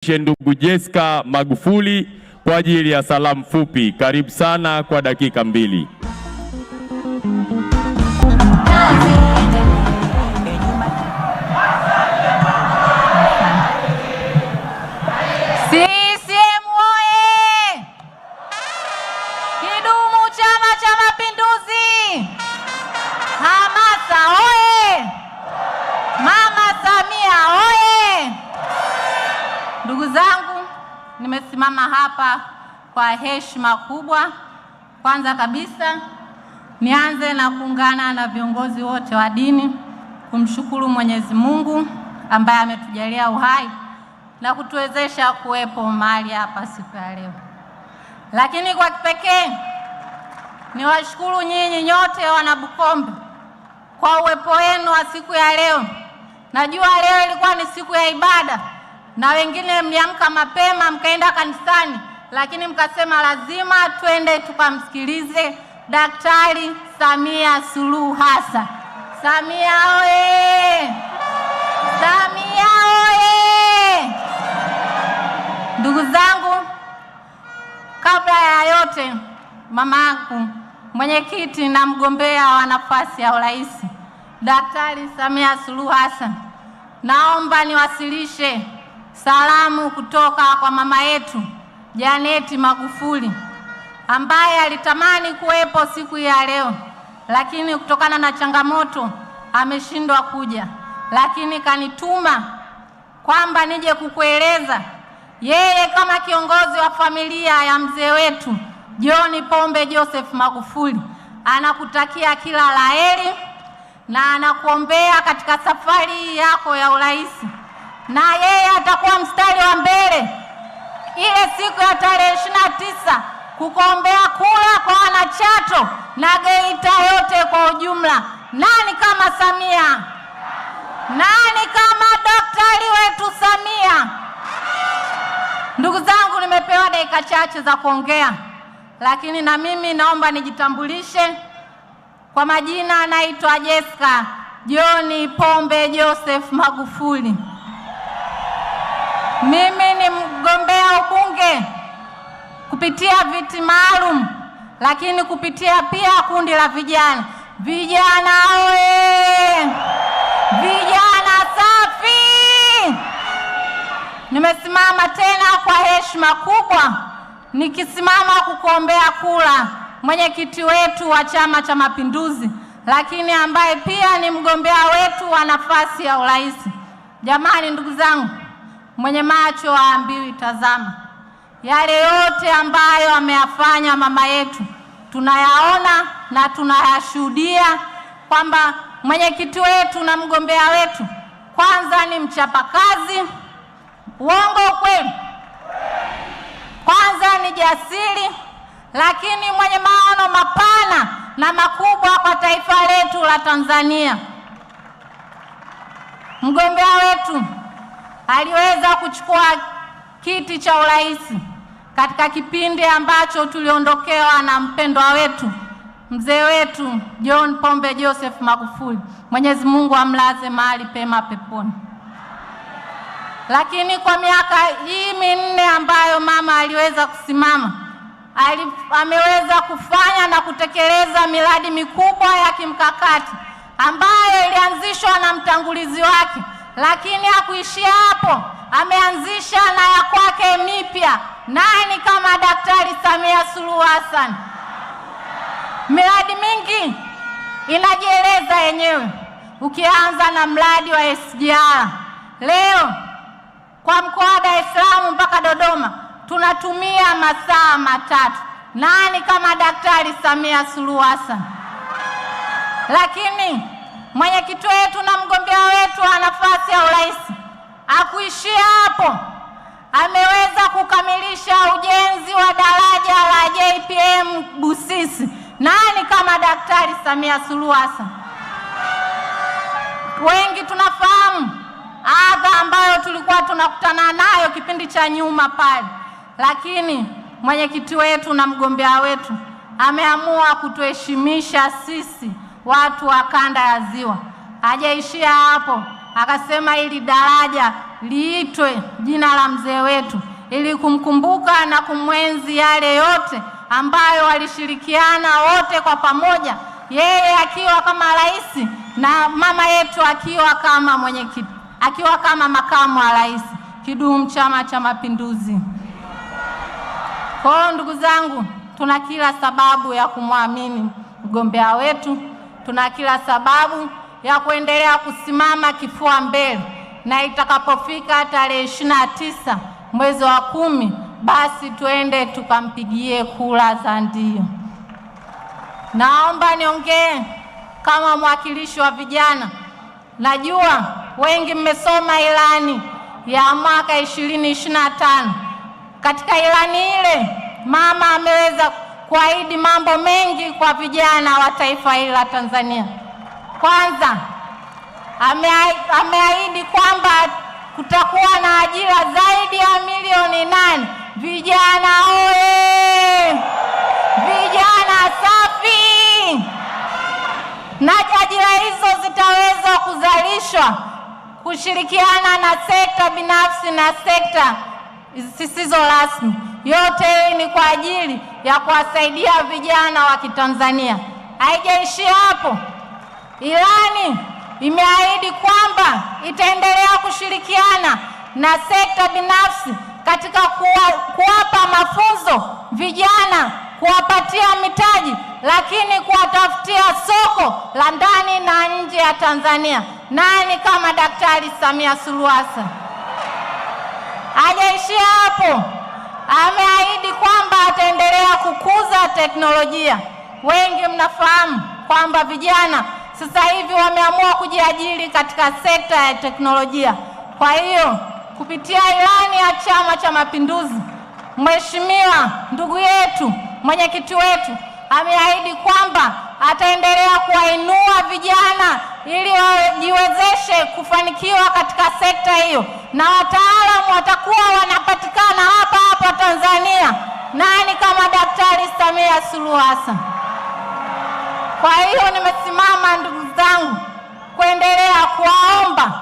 Ndugu Jessica Magufuli kwa ajili ya salamu fupi. Karibu sana kwa dakika 2. CCM oye! Kidumu Chama cha Mapinduzi! Hamasa oye! Mama Samia oye! Ndugu zangu, nimesimama hapa kwa heshima kubwa. Kwanza kabisa nianze na kuungana na viongozi wote wa dini kumshukuru Mwenyezi Mungu ambaye ametujalia uhai na kutuwezesha kuwepo mahali hapa siku ya leo. Lakini kwa kipekee niwashukuru nyinyi nyote wana Bukombe kwa uwepo wenu wa siku ya leo. Najua leo ilikuwa ni siku ya ibada na wengine mliamka mapema mkaenda kanisani, lakini mkasema lazima twende tukamsikilize Daktari Samia Suluhu Hassan. Samia oye! Samia oye! Ndugu zangu, kabla ya yote, mamangu mwenyekiti na mgombea wa nafasi ya urais Daktari Samia Suluhu Hassan, naomba niwasilishe salamu kutoka kwa mama yetu Janeti Magufuli ambaye alitamani kuwepo siku ya leo, lakini kutokana na changamoto ameshindwa kuja, lakini kanituma kwamba nije kukueleza yeye kama kiongozi wa familia ya mzee wetu John Pombe Joseph Magufuli anakutakia kila laheri na anakuombea katika safari yako ya urais, na yeye atakuwa mstari wa mbele ile siku ya tarehe 29 kukuombea kula kwa wanachato na Geita yote kwa ujumla. Nani kama Samia? Nani kama daktari wetu Samia? Ndugu zangu, nimepewa dakika chache za kuongea, lakini na mimi naomba nijitambulishe. Kwa majina naitwa Jessica John Pombe Joseph Magufuli. Mimi ni mgombea ubunge kupitia viti maalum, lakini kupitia pia kundi la vijana. Vijana oye! Vijana safi! Nimesimama tena kwa heshima kubwa nikisimama kukuombea kula mwenyekiti wetu wa Chama cha Mapinduzi, lakini ambaye pia ni mgombea wetu wa nafasi ya urais. Jamani, ndugu zangu, mwenye macho haambiwi tazama. Yale yote ambayo ameyafanya mama yetu tunayaona na tunayashuhudia kwamba mwenyekiti wetu na mgombea wetu kwanza ni mchapakazi. Uongo ukweli? Kwanza ni jasiri, lakini mwenye maono mapana na makubwa kwa taifa letu la Tanzania. Mgombea wetu aliweza kuchukua kiti cha urais katika kipindi ambacho tuliondokewa na mpendwa wetu mzee wetu John Pombe Joseph Magufuli. Mwenyezi Mungu amlaze mahali pema peponi. Lakini kwa miaka hii 4 ambayo mama aliweza kusimama, ameweza kufanya na kutekeleza miradi mikubwa ya kimkakati ambayo ilianzishwa na mtangulizi wake, lakini hakuishia hapo. Ameanzisha na ya kwake mipya. Nani kama Daktari Samia Suluhu Hassan? Miradi mingi inajieleza yenyewe, ukianza na mradi wa SGR. Leo kwa mkoa wa Dar es Salaam mpaka Dodoma tunatumia masaa 3. Nani kama Daktari Samia Suluhu Hassan? Lakini mwenyekiti wetu na mgombea wetu wa nafasi ya urais hakuishia hapo. Ameweza kukamilisha ujenzi wa daraja la JPM Busisi. Nani kama Daktari Samia Suluhu Hassan? Wengi tunafahamu adha ambayo tulikuwa tunakutana nayo kipindi cha nyuma pale, lakini mwenyekiti wetu na mgombea wetu ameamua kutuheshimisha sisi watu wa kanda ya Ziwa. Hajaishia hapo, akasema hili daraja liitwe jina la mzee wetu ili kumkumbuka na kumwenzi yale yote ambayo walishirikiana wote kwa pamoja, yeye akiwa kama rais na mama yetu akiwa kama mwenyekiti, akiwa kama makamu wa rais. Kidumu Chama cha Mapinduzi! Kwa ndugu zangu, tuna kila sababu ya kumwamini mgombea wetu, tuna kila sababu ya kuendelea kusimama kifua mbele, na itakapofika tarehe 29 mwezi wa 10, basi tuende tukampigie kura za ndio. Naomba niongee kama mwakilishi wa vijana. Najua wengi mmesoma ilani ya mwaka 2025. Katika ilani ile mama ameweza kuahidi mambo mengi kwa vijana wa taifa hili la Tanzania. Kwanza, ameahidi kwamba kutakuwa na ajira zaidi ya milioni 8. Vijana oye! Vijana safi! Na ajira hizo zitaweza kuzalishwa kushirikiana na sekta binafsi na sekta zisizo rasmi. Yote hii ni kwa ajili ya kuwasaidia vijana wa Kitanzania. Haijaishia hapo. Ilani imeahidi kwamba itaendelea kushirikiana na sekta binafsi katika kuwapa mafunzo vijana, kuwapatia mitaji, lakini kuwatafutia soko la ndani na nje ya Tanzania. Nani kama Daktari Samia Suluhu Hassan? Hajaishia hapo. Ameahidi kwamba ataendelea kukuza teknolojia. Wengi mnafahamu kwamba vijana sasa hivi wameamua kujiajiri katika sekta ya teknolojia. Kwa hiyo kupitia ilani ya Chama cha Mapinduzi, Mheshimiwa ndugu yetu, mwenyekiti wetu ameahidi kwamba ataendelea kuwainua vijana ili wajiwezeshe kufanikiwa katika sekta hiyo, na wataalamu watakuwa wanapatikana hapa hapa Tanzania. Nani kama Daktari Samia Suluhu Hassan? Kwa hiyo nimesimama ndugu zangu kuendelea kuwaomba,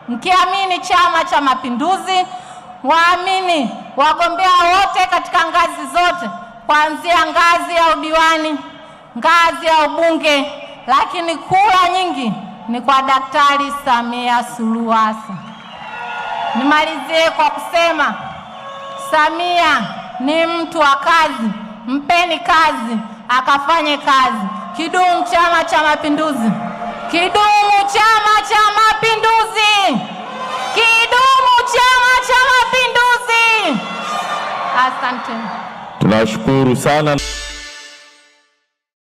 mkiamini Chama cha Mapinduzi, waamini wagombea wote katika ngazi zote, kuanzia ngazi ya udiwani, ngazi ya ubunge, lakini kura nyingi ni kwa Daktari Samia Suluhu Hassan. Nimalizie kwa kusema Samia ni mtu wa kazi. Mpeni kazi akafanye kazi. Kidumu Chama cha Mapinduzi! Kidumu Chama cha Mapinduzi! Kidumu Chama cha Mapinduzi! Asante. Tunashukuru sana.